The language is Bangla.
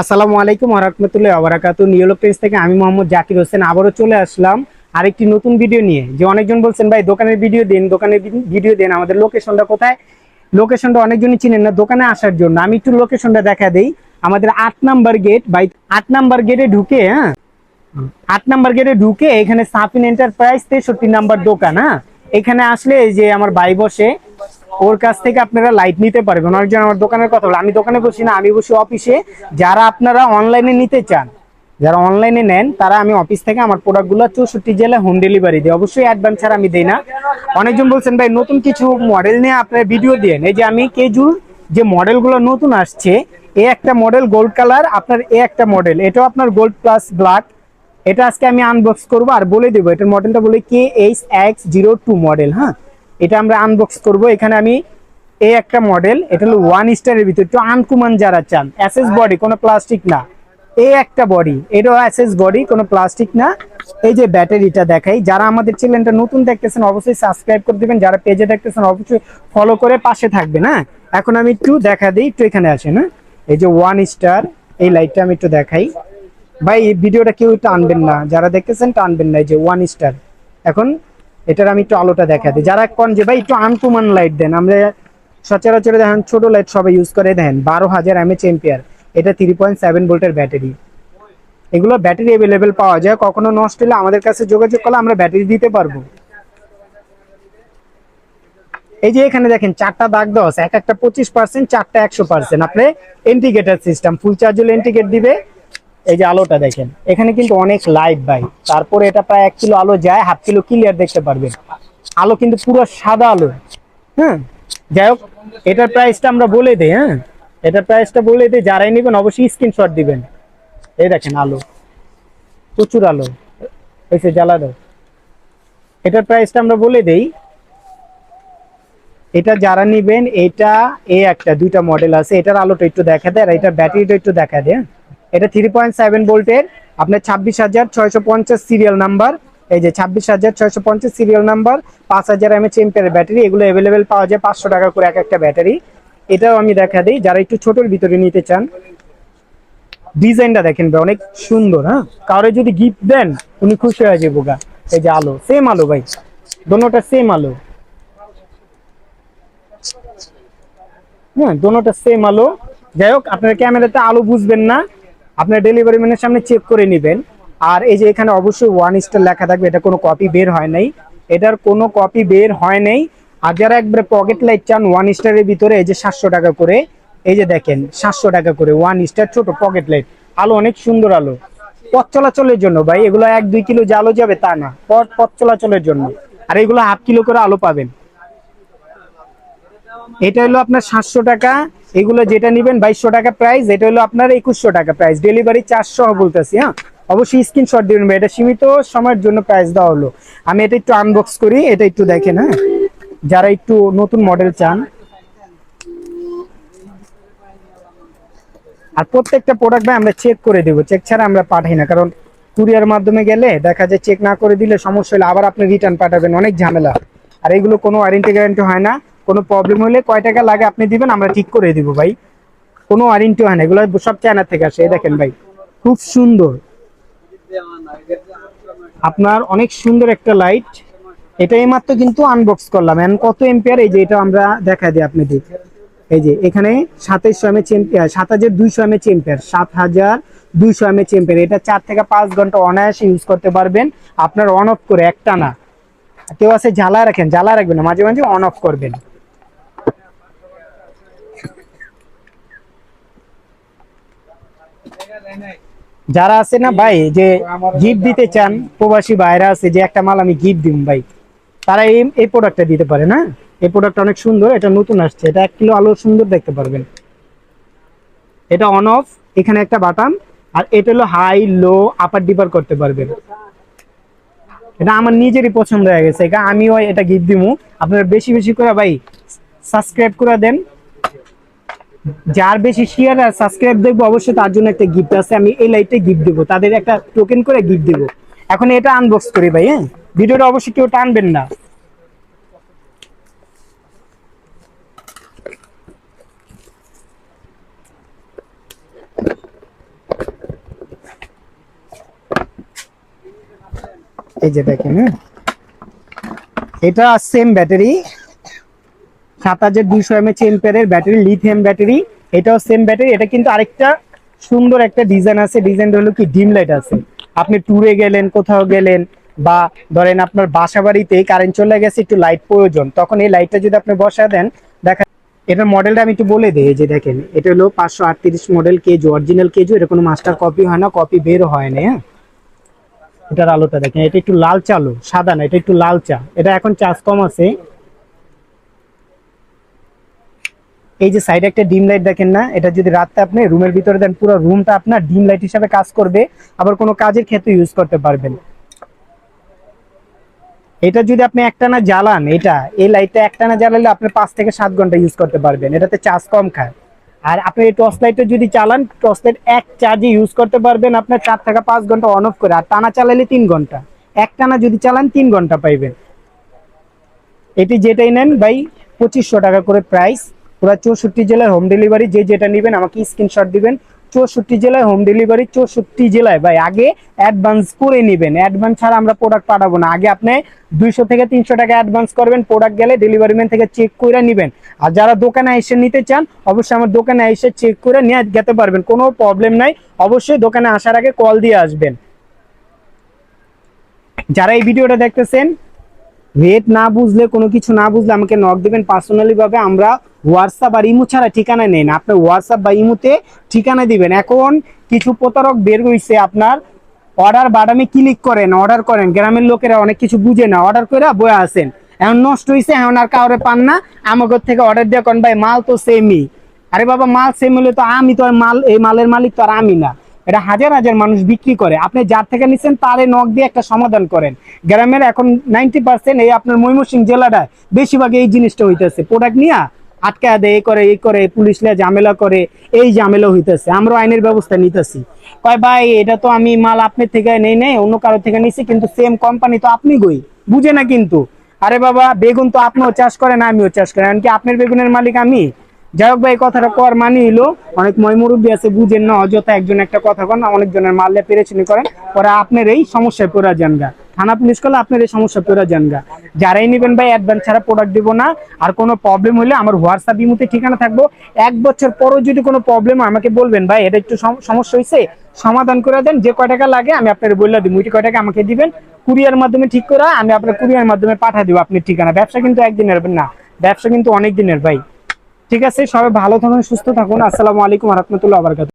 আসসালামু আলাইকুম ওয়া রাহমাতুল্লাহি ওয়া বারাকাতুহু। নিউইয়র্ক পেজ থেকে আমি মোহাম্মদ জাকির হোসেন আবারও চলে আসলাম আরেকটি নতুন ভিডিও নিয়ে। যে অনেকজন বলছেন ভাই দোকানের ভিডিও দিন, দোকানের ভিডিও দেন, আমাদের লোকেশনটা কোথায়? লোকেশনটা অনেকজনই চিনেন না দোকানে আসার জন্য। আমি একটু লোকেশনটা দেখা দেই। আমাদের 8 নাম্বার গেট, বাই 8 নাম্বার গেটে ঢুকে, হ্যাঁ, 8 নাম্বার গেটে ঢুকে এখানে সাফিন এন্টারপ্রাইজ 63 নাম্বার দোকান। হ্যাঁ, এখানে আসলে এই যে আমার ভাই বসে, ওর কাছ থেকে আপনারা লাইট নিতে পারবেন। অনেকজন আমার দোকানের কথা বলে, আমি দোকানে বসি না, আমি বসি অফিসে। যারা আপনারা অনলাইনে নিতে চান, যারা অনলাইনে নেন, তারা আমি অফিস থেকে আমার প্রোডাক্টগুলো 64 জেলায় হোম ডেলিভারি দিই। অবশ্যই অ্যাডভান্স ছাড়া আমি দিই না। অনেকজন বলছেন ভাই নতুন কিছু মডেল নিয়ে আপনার ভিডিও দেন। এই যে আমি কেজুর যে মডেলগুলো নতুন আসছে, এ একটা মডেল গোল্ড কালার, আপনার এ একটা মডেল, এটাও আপনার গোল্ড প্লাস ব্ল্যাক। এটা আজকে আমি আনবক্স করব আর বলে দেবো এটার মডেলটা বলে KHX02 মডেল। হ্যাঁ, এটা আমরা আনবক্স করব। এখানে আমি এই একটা মডেল, এটা হলো 1 স্টারের ভিতর, একটু আনকমন যারা চান, এসএস বডি, কোনো প্লাস্টিক না। এই একটা বডি, এটাও এসএস বডি, কোনো প্লাস্টিক না। এই যে ব্যাটারিটা দেখাই, যারা আমাদের চ্যানেলটা নতুন দেখতেছেন অবশ্যই সাবস্ক্রাইব করে দিবেন, যারা পেজে দেখতেছেন অবশ্যই ফলো করে পাশে থাকবেন। হ্যাঁ, এখন আমি একটু দেখা দিই, একটু এখানে আসেন। হ্যাঁ, এই যে 1 স্টার, এই লাইটটা আমি একটু দেখাই। ভাই এই ভিডিওটা কেউ টানবেন না, যারা দেখতেছেন টানবেন না। এই যে 1 স্টার, এখন এটার আমি একটু আলোটা দেখা দিই। যারা কোন যে ভাই একটু আনকমন লাইট দেন, আমরা সচরাচর দেখেন ছোট লাইট সবাই ইউজ করে, দেন 12,000 mAh। এটা 3.7 ভোল্টের ব্যাটারি। এগুলো ব্যাটারি অ্যাভেলেবেল পাওয়া যায়, কখনো নষ্ট হলে আমাদের কাছে যোগাযোগ করলে আমরা ব্যাটারি দিতে পারবো। এই যে এখানে দেখেন 4টা দাগ দেওয়া আছে, এক একটা 25%, 4টা 100%। আপনি ইন্ডিকেটর সিস্টেম, ফুল চার্জ হলে ইন্ডিকেট দিবে। এই যে আলোটা দেখেন, এখানে কিন্তু অনেক লাইট ভাই। তারপরে এটা প্রায় 1 কিলো আলো যায়, হাফ কিলো ক্লিয়ার দেখতে পারবেন। আলো কিন্তু পুরো সাদা আলো। হ্যাঁ, যাই হোক, এটার প্রাইসটা আমরা বলে দিই। হ্যাঁ, এটার প্রাইসটা বলে দিই, যারাই নেবেন অবশ্যই স্ক্রিনশট দিবেন। এই দেখেন আলো, প্রচুর আলো, এসে জ্বালা দাও। এটার প্রাইসটা আমরা বলে দেই। এটা যারা নিবেন, এটা এ একটা দুইটা মডেল আছে, এটার আলোটা একটু দেখা দেয় আর এটার ব্যাটারিটা একটু দেখা দেয়। এটা 3.7 ভোল্টের, আপনার 26,650 সিরিয়াল নাম্বার। এই যে 26,650 সিরিয়াল নাম্বার, 5,000 mAh এর ব্যাটারি। এগুলো অ্যাভেলেবেল পাওয়া যায় 500 টাকা করে এক একটা ব্যাটারি। এটাও আমি দেখা দিই, যারা একটু ছোটোর ভিতরে নিতে চান। ডিজাইনটা দেখেন ভাই, অনেক সুন্দর। হ্যাঁ, কারো যদি গিফট দেন উনি খুশি হয়ে যাবো গা। এই যে আলো, সেম আলো ভাই, দোনোটা সেম আলো। হ্যাঁ, দোনোটা সেম আলো। যাই হোক, আপনার ক্যামেরাতে আলো বুঝবেন না, আপনার ডেলিভারি ম্যানের সামনে চেক করে নেবেন। আর এই যে এখানে অবশ্যই 1 স্টার লেখা থাকবে, এটা কোনো কপি বের হয় নাই, এটার কোনো কপি বের হয় নাই। আর যারা একবারে পকেট লাইট চান 1 স্টারের ভিতরে, এই যে 700 টাকা করে, এই যে দেখেন 700 টাকা করে 1 স্টার ছোট পকেট লাইট। আলো অনেক সুন্দর আলো, পথ চলাচলের জন্য ভাই। এগুলো 1-2 কিলো যে আলো যাবে তা না, পথ পথ চলাচলের জন্য। আর এগুলো হাফ কিলো করে আলো পাবেন। এটা হলো আপনার 700 টাকা। এগুলো যেটা নিবেন 2200 টাকা প্রাইস, এটা হলো আপনার 2100 টাকা প্রাইস, ডেলিভারি 400 বলতেছি। হ্যাঁ, অবশ্যই স্ক্রিনশট দিবেন ভাই, এটা সীমিত সময়ের জন্য প্রাইস দেওয়া হলো। আমি এটা একটু আনবক্স করি, এটা একটু দেখেন। হ্যাঁ, যারা একটু নতুন মডেল চান। আর প্রত্যেকটা প্রোডাক্ট ভাই আমরা চেক করে দেবো, চেক ছাড়া আমরা পাঠাই না। কারণ কুরিয়ার মাধ্যমে গেলে দেখা যায় চেক না করে দিলে সমস্যা হলে আবার আপনি রিটার্ন পাঠাবেন, অনেক ঝামেলা। আর এগুলো কোনো ওয়ারেন্টি গ্যারান্টি হয় না। কোনো প্রবলেম হলে কয় টাকা লাগে আপনি দিবেন, আমরা ঠিক করে দিব ভাই। কোনো ওয়ারেন্টি হয় না, এগুলো সব চায়না থেকে আসে। এই দেখেন ভাই, খুব সুন্দর, আপনার অনেক সুন্দর একটা লাইট। এটা এইমাত্র কিন্তু আনবক্স করলাম। এখন কত এম্পিয়ার, এই যে এটা আমরা দেখা দিই আপনাদের। এই যে এখানে 2700 এম্পিয়ার, 7200 এম্পিয়ার, 7200 এম্পিয়ার। এটা 4 থেকে 5 ঘন্টা অনায়াসে ইউজ করতে পারবেন আপনার, অন অফ করে, একটা না। কেউ আছে জ্বালা রাখেন, জ্বালা রাখবেন না, মাঝে মাঝে অন অফ করবেন। যারা আছে না ভাই যে গিফট দিতে চান, প্রবাসী ভাইরা আছে যে একটা মাল আমি গিফট দিব ভাই, তারা এই এই প্রোডাক্টটা দিতে পারে না। এই প্রোডাক্টটা অনেক সুন্দর, এটা নতুন আসছে, এটা 1 কিলো আলো সুন্দর দেখতে পারবেন। এটা অন অফ, এখানে একটা বাটন। আর এটা হলো হাই লো আপার ডিপার করতে পারবেন। এটা আমার নিজেরই পছন্দ হয়ে গেছে, এটা আমিও এটা গিফট দিমু। আপনারা বেশি বেশি করে ভাই সাবস্ক্রাইব করে দেন। যার বেশি শেয়ার আর সাবস্ক্রাইব দেখবো অবশ্যই তার জন্য একটা গিফট আছে, আমি এই লাইটে গিফট দেবো, তাদের একটা টোকেন করে গিফট দেবো। এখন এটা আনবক্স করি ভাই। হ্যাঁ, ভিডিওটা অবশ্যই কেউ টানবেন না। এই যে দেখেন, হ্যাঁ, এটা সেম ব্যাটারি, 7200 mAh এর ব্যাটারি, লিথিয়াম ব্যাটারি। এটাও সেম ব্যাটারি। এটা কিন্তু আরেকটা সুন্দর একটা ডিজাইন আছে, ডিজাইনটা হলো কি ডিম লাইট আছে। আপনি ট্যুরে গেলেন, কোথাও গেলেন, বা ধরেন আপনার বাসা বাড়িতে কারেন্ট চলে গেছে, একটু লাইট প্রয়োজন, তখন এই লাইটটা যদি আপনি বসা দেন, দেখা এটার মডেলটা আমি একটু বলে দিই। এই যে দেখেন, এটা হলো 538 মডেল কেজু, অরিজিনাল কেজু। এটা কোনো মাস্টার কপি হয় না, কপি বের হয় না। হ্যাঁ, এটার আলোটা দেখেন, এটা একটু লাল চালো, সাদা না, এটা একটু লাল চা। এটা এখন চার্জ কম আছে। এই যে সাইডে একটা ডিম লাইট দেখেন না, এটা যদি রাতে আপনি রুমের ভিতরে দেন, পুরো রুমটা আপনার ডিম লাইট হিসাবে কাজ করবে। আবার কোনো কাজের ক্ষেত্রে ইউজ করতে পারবেন। এটা যদি আপনি একটানা জ্বালান, এটা এই লাইটটা একটানা জ্বালালে আপনি 5 থেকে 7 ঘন্টা ইউজ করতে পারবেন। এটাতে চার্জ কম খায়। আর আপনি এই টর্চ লাইটটা যদি চালান, টর্চ লাইট এক চার্জে ইউজ করতে পারবেন আপনার 4 থেকে 5 ঘন্টা অন অফ করে। আর টানা চালালে 3 ঘন্টা। একটানা যদি চালান 3 ঘন্টা পাইবেন। এটি যেটাই নেন ভাই, 2500 টাকা করে প্রাইস। পুরা 64 জেলায় হোম ডেলিভারি। যে যেটা নেবেন আমাকে স্ক্রিনশট দিবেন। 64 জেলায় হোম ডেলিভারি, 64 জেলায় ভাই। আগে অ্যাডভান্স করে নেবেন, অ্যাডভান্স ছাড়া আমরা প্রোডাক্ট পাঠাবো না। আগে আপনি 200 থেকে 300 টাকা অ্যাডভান্স করবেন, প্রোডাক্ট গেলে ডেলিভারি ম্যান থেকে চেক করে নেবেন। আর যারা দোকানে এসে নিতে চান, অবশ্যই আমার দোকানে এসে চেক করে নিয়ে যেতে পারবেন, কোনো প্রবলেম নাই। অবশ্যই দোকানে আসার আগে কল দিয়ে আসবেন। যারা এই ভিডিওটা দেখতেছেন, রেট না বুঝলে, কোনো কিছু না বুঝলে আমাকে নক দিবেন পার্সোনালি ভাবে। আমরা হোয়াটসঅ্যাপ আর ইমো ছাড়া ঠিকানা নেই না। আপনি হোয়াটসঅ্যাপ বা ইমোতে ঠিকানা দিবেন। এখন কিছু প্রতারক বের হইছে, আপনার অর্ডার বাদামে ক্লিক করেন, অর্ডার করেন, গ্রামের লোকেরা অনেক কিছু বুঝে না, অর্ডার করে বয়ে আসেন। এখন নষ্ট হয়েছে, এখন আর কাউরে পান না, আমাকে থেকে অর্ডার দিয়ে কোন ভাই মাল তো সেমই। আরে বাবা, মাল সেম হলে তো আমি তো আর মাল, এই মালের মালিক তো আর আমি না। এটা হাজার হাজার মানুষ বিক্রি করে। আপনি যার থেকে নিচ্ছেন তারে নক দিয়ে একটা সমাধান করেন। গ্রামের এখন 90% এই আপনার ময়মনসিংহ জেলাটায় বেশিরভাগ এই জিনিসটা হইতেছে। প্রোডাক্ট নিয়ে আটকা দেয়, এই করে এই করে, পুলিশ লিয়ে ঝামেলা করে, এই ঝামেলা হইতেছে। আমরা আইনের ব্যবস্থা নিতেছি। কয় ভাই এটা তো আমি মাল আপনার থেকে নেই নেই, অন্য কারো থেকে নিছি, কিন্তু সেম কোম্পানি তো আপনি গই, বুঝে না কিন্তু। আরে বাবা, বেগুন তো আপনিও চাষ করেন, আমিও চাষ করেন, এমনকি আপনার বেগুনের মালিক আমি। যাই হোক ভাই, কথাটা কর মানি হইলো। অনেক ময়মুরব্বী আছে, বুঝেন না, অযথা একজন একটা কথা কন, অনেকজনের মারলে পেরেছিনি করেন, পরে আপনার এই সমস্যায় পড়া যান গা। থানা পুলিশ করলে আপনার এই সমস্যা পড়া যান গা। যারাই নেবেন ভাই, অ্যাডভান্স ছাড়া প্রোডাক্ট দিব না। আর কোনো প্রবলেম হলে আমার হোয়াটসঅ্যাপ ইমোতে ঠিকানা থাকবো। 1 বছর পরও যদি কোনো প্রবলেম আমাকে বলবেন, ভাই এটা একটু সমস্যা হয়েছে, সমাধান করে দেন। যে কয় টাকা লাগে আমি আপনার বললে দিব, ওইটি কয় টাকা আমাকে দিবেন। কুরিয়ার মাধ্যমে ঠিক করে আমি আপনার কুরিয়ার মাধ্যমে পাঠিয়ে দিব আপনার ঠিকানা। ব্যবসা কিন্তু একদিনের না, ব্যবসা কিন্তু অনেক দিনের ভাই। ঠিক আছে, সবাই ভালো থাকুন, সুস্থ থাকুন। আসসালামু আলাইকুম ওয়া রাহমাতুল্লাহি ওয়া বারাকাতুহু।